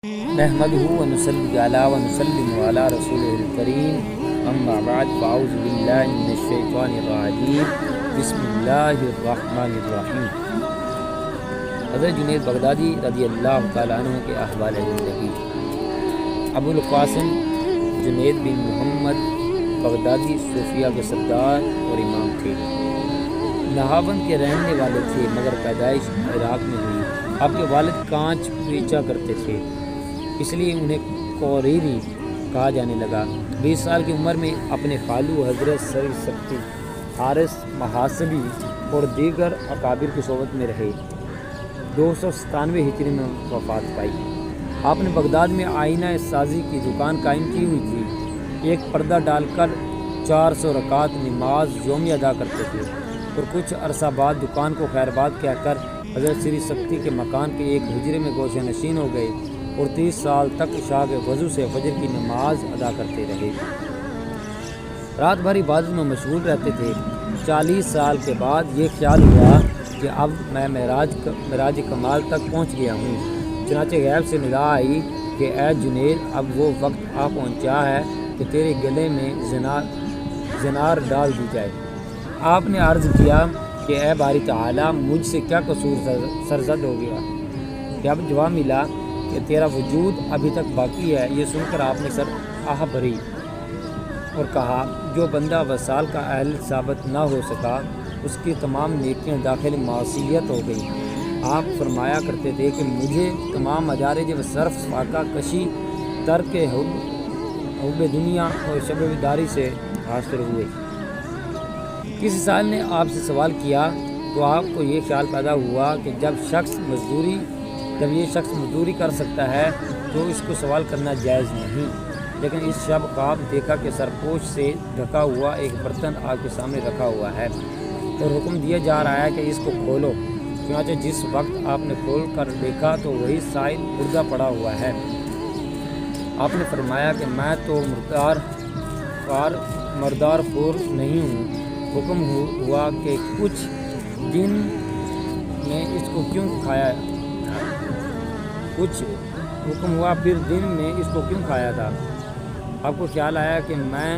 نحمده ونصلي ونسلم على رسوله الكريم اما بعد فاعوذ باللہ من الشیطان الرجیم بسم اللہ الرحمن الرحیم۔ حضرت جنید بغدادی رضی اللہ تعالیٰ عنہ کے احوال زندگی۔ ابو القاسم جنید بن محمد بغدادی صوفیہ کے سردار اور امام تھے۔ نہاون کے رہنے والے تھے مگر پیدائش عراق میں ہوئی۔ آپ کے والد کانچ بیچا کرتے تھے، اس لیے انہیں کوریری کہا جانے لگا۔ 20 سال کی عمر میں اپنے خالو حضرت سری سکتی حارث محاسبی اور دیگر اکابر کی صحبت میں رہے۔ 297 ہجری میں وفات پائی۔ آپ نے بغداد میں آئینہ سازی کی دکان قائم کی ہوئی تھی۔ ایک پردہ ڈال کر 400 رکعت نماز یومی ادا کرتے تھے اور کچھ عرصہ بعد دکان کو خیرباد کہہ کر حضرت سری سکتی کے مکان کے ایک حجرے میں گوشہ نشین ہو گئے اور 30 سال تک عشاء کے وضو سے فجر کی نماز ادا کرتے رہے۔ رات بھر عبادت میں مشغول رہتے تھے۔ 40 سال کے بعد یہ خیال ہوا کہ اب میں معراج کمال تک پہنچ گیا ہوں۔ چنانچہ غیب سے ندا آئی کہ اے جنید، اب وہ وقت آ پہنچا ہے کہ تیرے گلے میں زنار ڈال دی جائے۔ آپ نے عرض کیا کہ اے باری تعالیٰ، مجھ سے کیا قصور سرزد ہو گیا؟ جب جواب ملا کہ تیرا وجود ابھی تک باقی ہے، یہ سن کر آپ نے سر آہ بھری اور کہا، جو بندہ وصال کا اہل ثابت نہ ہو سکا اس کی تمام نیکیاں داخل معصیت ہو گئی۔ آپ فرمایا کرتے تھے کہ مجھے تمام مجارج و صرف فاقہ کشی ترک حب دنیا اور شب بیداری سے حاصل ہوئے۔ کسی سائل نے آپ سے سوال کیا تو آپ کو یہ خیال پیدا ہوا کہ جب یہ شخص مزدوری کر سکتا ہے تو اس کو سوال کرنا جائز نہیں۔ لیکن اس شب خواب دیکھا کہ سرپوش سے ڈھکا ہوا ایک برتن آپ کے سامنے رکھا ہوا ہے اور حکم دیا جا رہا ہے کہ اس کو کھولو۔ چنانچہ جس وقت آپ نے کھول کر دیکھا تو وہی سائل مردہ پڑا ہوا ہے۔ آپ نے فرمایا کہ میں تو مردار خور نہیں ہوں۔ حکم ہوا کہ کچھ دن میں اس کو کیوں کھایا تھا؟ آپ کو خیال آیا کہ میں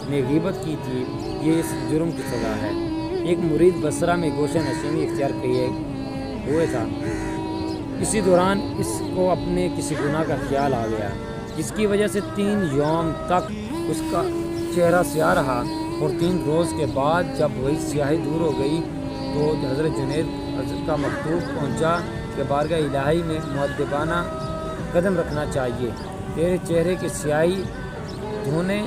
نے غیبت کی تھی، یہ اس جرم کی سزا ہے۔ ایک مرید بصرہ میں گوشہ نشینی اختیار کیے ہوئے تھا۔ اسی دوران اس کو اپنے کسی گناہ کا خیال آ گیا، جس کی وجہ سے 3 یوم تک اس کا چہرہ سیاہ رہا اور 3 روز کے بعد جب وہی سیاہی دور ہو گئی تو حضرت جنید کا مکتوب پہنچا کہ بارگاہ الہی میں مؤدبانہ قدم رکھنا چاہیے۔ تیرے چہرے کی سیاہی دھونے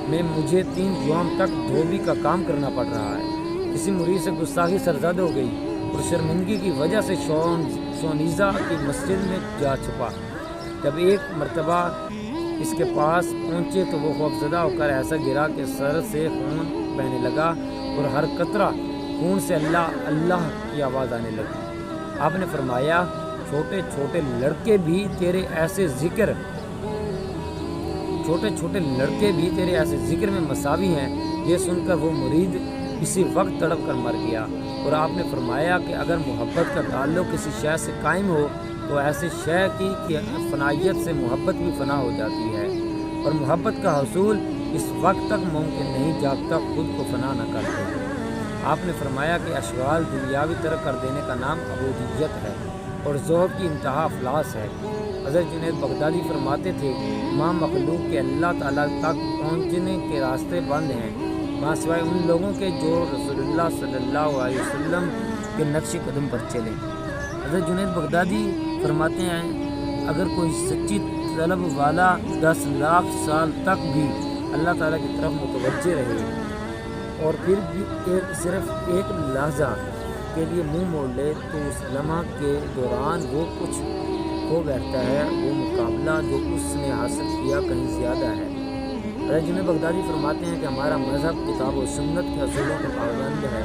میں مجھے 3 یوم تک دھوبی کا کام کرنا پڑ رہا ہے۔ کسی مرید سے گستاخی سرزد ہو گئی اور شرمندگی کی وجہ سے شونیزہ کی مسجد میں جا چھپا۔ جب ایک مرتبہ اس کے پاس پہنچے تو وہ خوفزدہ ہو کر ایسا گرا کہ سر سے خون بہنے لگا اور ہر قطرہ خون سے اللہ اللہ کی آواز آنے لگی۔ آپ نے فرمایا، چھوٹے چھوٹے لڑکے بھی تیرے ایسے ذکر میں مساوی ہیں۔ یہ سن کر وہ مرید اسی وقت تڑپ کر مر گیا۔ اور آپ نے فرمایا کہ اگر محبت کا تعلق کسی شے سے قائم ہو تو ایسے شے کی فنائیت سے محبت بھی فنا ہو جاتی ہے، اور محبت کا حصول اس وقت تک ممکن نہیں جب تک خود کو فنا نہ کر دے۔ آپ نے فرمایا کہ اشغال دنیاوی ترک کر دینے کا نام عبودیت ہے اور زہد کی انتہا افلاس ہے۔ حضرت جنید بغدادی فرماتے تھے، تمام مخلوق کے اللہ تعالیٰ تک پہنچنے کے راستے بند ہیں ماں سوائے ان لوگوں کے جو رسول اللہ صلی اللہ علیہ وسلم کے نقش قدم پر چلے۔ حضرت جنید بغدادی فرماتے ہیں، اگر کوئی سچی طلب والا 10 لاکھ سال تک بھی اللہ تعالیٰ کی طرف متوجہ رہے اور پھر بھی صرف ایک لحظہ کے لیے منہ موڑ لے تو اس لمحہ کے دوران وہ کچھ ہو بیٹھتا ہے، وہ مقابلہ جو اس نے حاصل کیا کہیں زیادہ ہے۔ حضرت جنید بغدادی فرماتے ہیں کہ ہمارا مذہب کتاب و سنت کے اصولوں کا پابند ہے،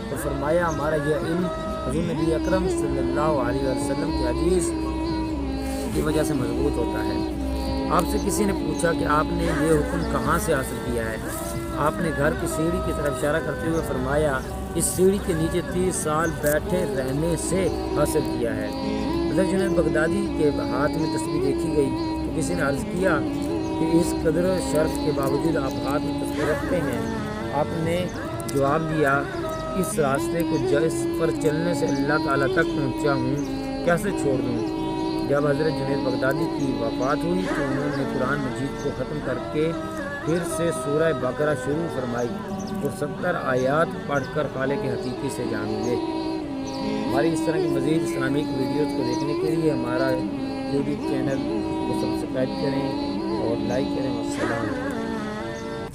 اور فرمایا ہمارا یہ علم حضور نبی اکرم صلی اللہ علیہ وسلم کی حدیث کی وجہ سے مضبوط ہوتا ہے۔ آپ سے کسی نے پوچھا کہ آپ نے یہ حکم کہاں سے حاصل کیا ہے؟ آپ نے گھر کی سیڑھی کی طرف اشارہ کرتے ہوئے فرمایا، اس سیڑھی کے نیچے 30 سال بیٹھے رہنے سے حاصل کیا ہے۔ حضرت جنید بغدادی کے ہاتھ میں تسبیح دیکھی گئی تو کسی نے عرض کیا کہ اس قدر شرف کے باوجود آپ ہاتھ میں تسبیح رکھتے ہیں؟ آپ نے جواب دیا، اس راستے کو جس پر چلنے سے اللہ تعالیٰ تک پہنچا ہوں کیسے چھوڑ دوں؟ جب حضرت جنید بغدادی کی وفات ہوئی تو انہوں نے قرآن مجید کو ختم کر کے پھر سے سورہ بقرہ شروع فرمائی اور 70 آیات پڑھ کر خالق حقیقی سے جان لیے۔ ہماری اس طرح کی مزید اسلامک ویڈیوز کو دیکھنے کے لیے ہمارا یوٹیوب چینل کو سبسکرائب کریں اور لائک کریں۔ السلام علیکم۔